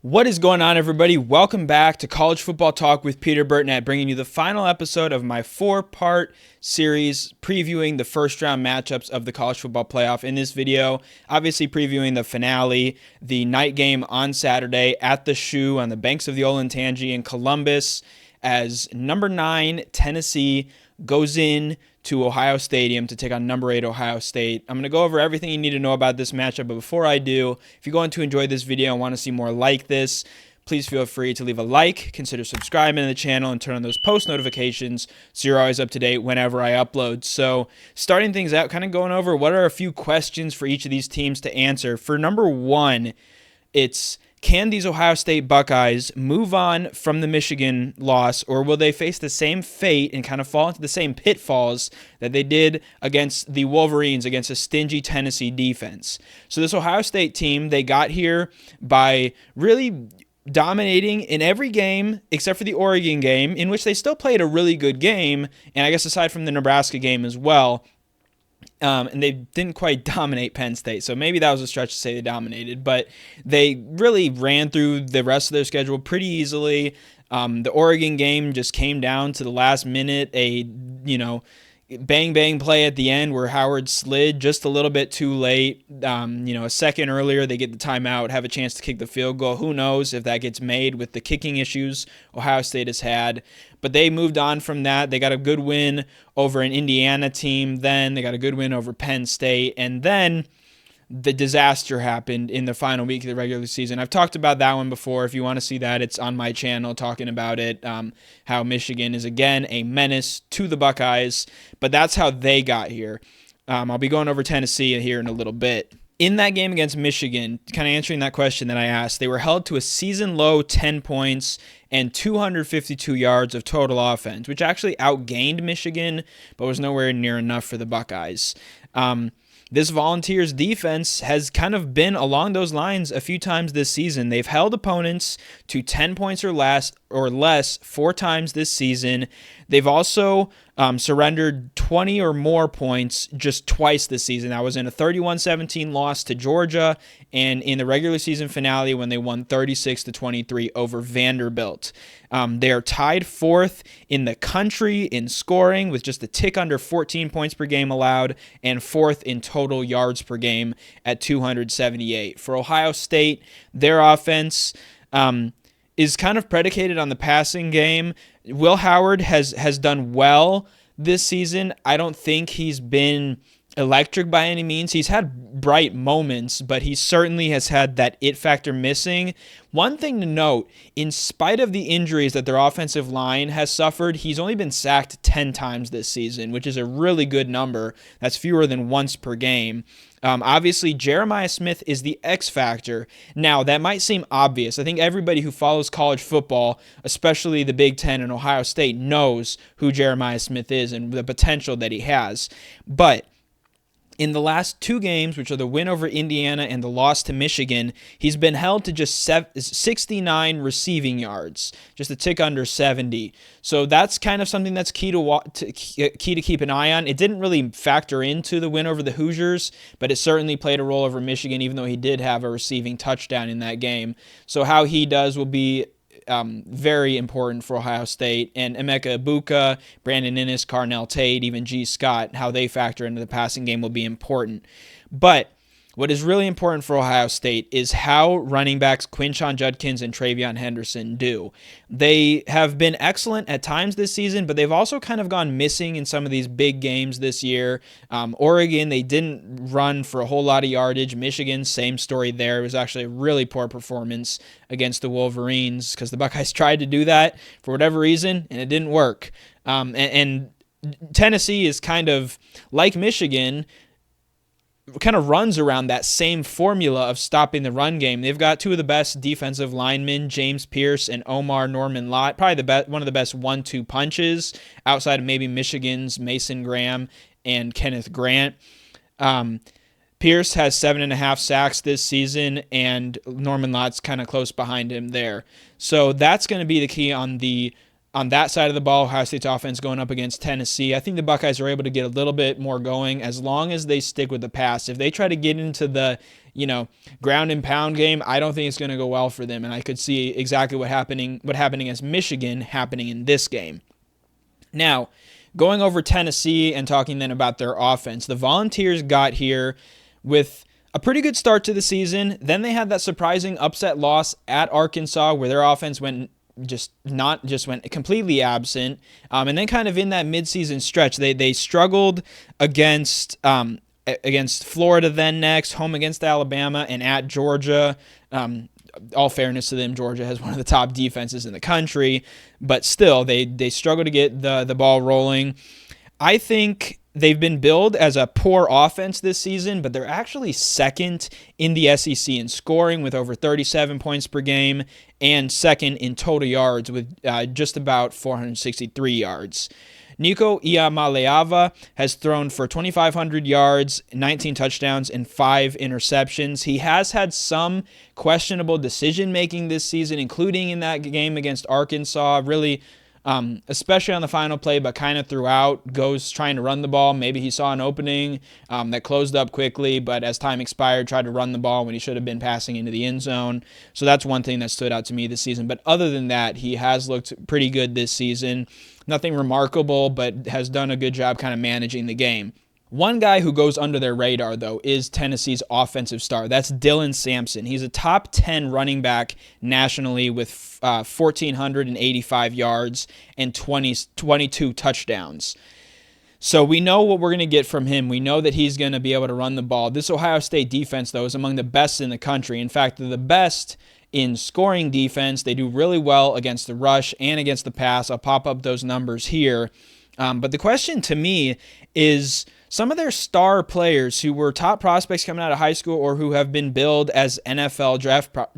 What is going on, everybody? Welcome back to College Football Talk with Peter Burtnett, bringing you the final episode of my four-part series previewing the first-round matchups of the College Football Playoff. In this video, obviously previewing the finale, the night game on Saturday at the Shoe on the banks of the Olentangy in Columbus, as number 9 Tennessee goes in to Ohio Stadium to take on number 8 Ohio State. I'm going to go over everything you need to know about this matchup, but before I do, if you're going to enjoy this video and want to see more like this, please feel free to leave a like, consider subscribing to the channel, and turn on those post notifications so you're always up to date whenever I upload. So starting things out, kind of going over what are a few questions for each of these teams to answer. For number 1, it's, can these Ohio State Buckeyes move on from the Michigan loss, or will they face the same fate and kind of fall into the same pitfalls that they did against the Wolverines, against a stingy Tennessee defense? So this Ohio State team, they got here by really dominating in every game except for the Oregon game, in which they still played a really good game, and I guess aside from the Nebraska game as well. And they didn't quite dominate Penn State, so maybe that was a stretch to say they dominated, but they really ran through the rest of their schedule pretty easily. The Oregon game just came down to the last minute, a bang play at the end where Howard slid just a little bit too late. A second earlier, they get the timeout, have a chance to kick the field goal. Who knows if that gets made with the kicking issues Ohio State has had. But they moved on from that. They got a good win over an Indiana team. Then they got a good win over Penn State. And then the disaster happened in the final week of the regular season. I've talked about that one before. If you want to see that, it's on my channel talking about it, how Michigan is, again, a menace to the Buckeyes. But that's how they got here. I'll be going over Tennessee here in a little bit. In that game against Michigan, kind of answering that question that I asked, they were held to a season-low 10 points and 252 yards of total offense, which actually outgained Michigan, but was nowhere near enough for the Buckeyes. This Volunteers defense has kind of been along those lines a few times this season. They've held opponents to 10 points or less 4 times this season. They've also surrendered 20 or more points just twice this season. That was in a 31-17 loss to Georgia and in the regular season finale when they won 36-23 over Vanderbilt. They are tied 4th in the country in scoring with just a tick under 14 points per game allowed, and 4th in total yards per game at 278. For Ohio State, their offense is kind of predicated on the passing game. Will Howard has done well this season. I don't think he's been electric by any means. He's had bright moments, but he certainly has had that it factor missing. One thing to note, in spite of the injuries that their offensive line has suffered, he's only been sacked 10 times this season, which is a really good number. That's fewer than once per game. Obviously, Jeremiah Smith is the X factor. Now, that might seem obvious. I think everybody who follows college football, especially the Big Ten and Ohio State, knows who Jeremiah Smith is and the potential that he has. But in the last 2 games, which are the win over Indiana and the loss to Michigan, he's been held to just 69 receiving yards, just a tick under 70. So that's kind of something that's key to keep an eye on. It didn't really factor into the win over the Hoosiers, but it certainly played a role over Michigan, even though he did have a receiving touchdown in that game. So how he does will be very important for Ohio State. And Emeka Ibuka, Brandon Inniss, Carnell Tate, even G. Scott, how they factor into the passing game will be important. But what is really important for Ohio State is how running backs Quinshon Judkins and Travion Henderson do. They have been excellent at times this season, but they've also kind of gone missing in some of these big games this year. Oregon, they didn't run for a whole lot of yardage. Michigan, same story there. It was actually a really poor performance against the Wolverines because the Buckeyes tried to do that for whatever reason, and it didn't work. And Tennessee is kind of like Michigan, kind of runs around that same formula of stopping the run game. They've got 2 of the best defensive linemen, James Pierce and Omar Norman Lott, probably one of the best 1-2 punches outside of maybe Michigan's Mason Graham and Kenneth Grant. Pierce has 7.5 sacks this season, and Norman Lott's kind of close behind him there. So that's going to be the key on the on that side of the ball, Ohio State's offense going up against Tennessee. I think the Buckeyes are able to get a little bit more going as long as they stick with the pass. If they try to get into the, ground and pound game, I don't think it's going to go well for them. And I could see exactly what happened against Michigan happening in this game. Now, going over Tennessee and talking then about their offense, the Volunteers got here with a pretty good start to the season. Then they had that surprising upset loss at Arkansas where their offense went completely absent. And then kind of in that midseason stretch, they struggled against Florida then next, home against Alabama, and at Georgia. All fairness to them, Georgia has one of the top defenses in the country, but still, they struggle to get the ball rolling. I think they've been billed as a poor offense this season, but they're actually second in the SEC in scoring with over 37 points per game and second in total yards with just about 463 yards. Nico Iamaleava has thrown for 2,500 yards, 19 touchdowns, and 5 interceptions. He has had some questionable decision-making this season, including in that game against Arkansas, really especially on the final play, but kind of throughout, goes trying to run the ball. Maybe he saw an opening that closed up quickly, but as time expired, tried to run the ball when he should have been passing into the end zone. So that's one thing that stood out to me this season. But other than that, he has looked pretty good this season. Nothing remarkable, but has done a good job kind of managing the game. One guy who goes under their radar, though, is Tennessee's offensive star. That's Dylan Sampson. He's a top 10 running back nationally with 1,485 yards and 22 touchdowns. So we know what we're going to get from him. We know that he's going to be able to run the ball. This Ohio State defense, though, is among the best in the country. In fact, they're the best in scoring defense. They do really well against the rush and against the pass. I'll pop up those numbers here. But the question to me is some of their star players who were top prospects coming out of high school or who have been billed as NFL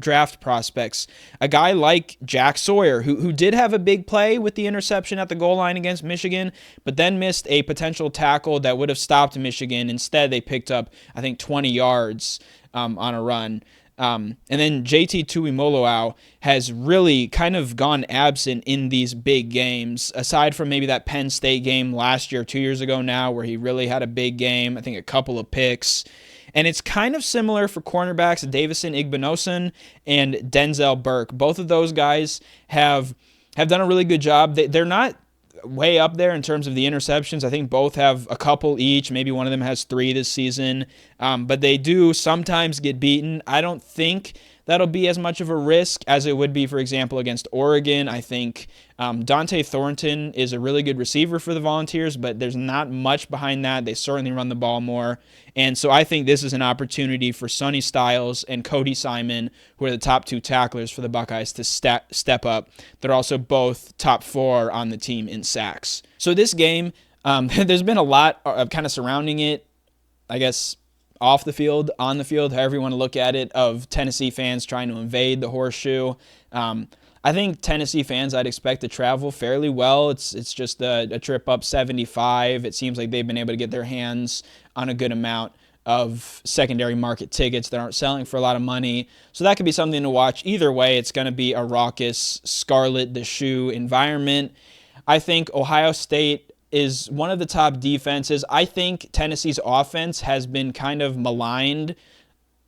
draft prospects. A guy like Jack Sawyer, who did have a big play with the interception at the goal line against Michigan, but then missed a potential tackle that would have stopped Michigan. Instead, they picked up, I think, 20 yards on a run. And then JT Tuimoloau has really kind of gone absent in these big games, aside from maybe that Penn State game last year, 2 years ago now, where he really had a big game, I think a couple of picks. And it's kind of similar for cornerbacks Davison Igbinosun and Denzel Burke. Both of those guys have done a really good job. They're not way up there in terms of the interceptions. I think both have a couple each. Maybe one of them has 3 this season. But they do sometimes get beaten. I don't think that'll be as much of a risk as it would be, for example, against Oregon. I think Dante Thornton is a really good receiver for the Volunteers, but there's not much behind that. They certainly run the ball more. And so I think this is an opportunity for Sonny Styles and Cody Simon, who are the top 2 tacklers for the Buckeyes, to step up. They're also both top 4 on the team in sacks. So this game, there's been a lot of kind of surrounding it, I guess, off the field, on the field, however you want to look at it, of Tennessee fans trying to invade the Horseshoe. I think Tennessee fans I'd expect to travel fairly well. It's just a trip up 75. It seems like they've been able to get their hands on a good amount of secondary market tickets that aren't selling for a lot of money. So that could be something to watch. Either way, it's going to be a raucous Scarlet the Shoe environment. I think Ohio State is one of the top defenses. I think Tennessee's offense has been kind of maligned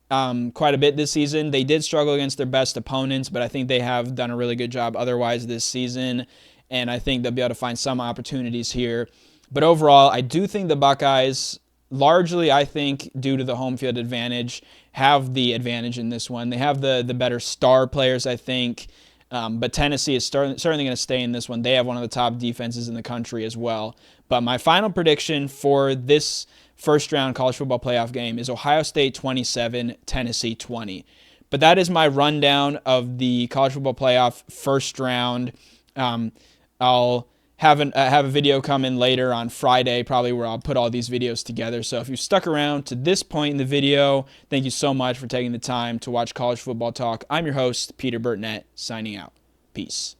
quite a bit this season. They did struggle against their best opponents, but I think they have done a really good job otherwise this season, and I think they'll be able to find some opportunities here. But overall, I do think the Buckeyes, largely I think due to the home field advantage, have the advantage in this one. They have the better star players, I think. But Tennessee is certainly going to stay in this one. They have one of the top defenses in the country as well. But my final prediction for this first-round college football playoff game is Ohio State 27, Tennessee 20. But that is my rundown of the college football playoff first round. I'll have a video come in later on Friday, probably, where I'll put all these videos together. So if you stuck around to this point in the video, thank you so much for taking the time to watch College Football Talk. I'm your host, Peter Burtnett, signing out. Peace.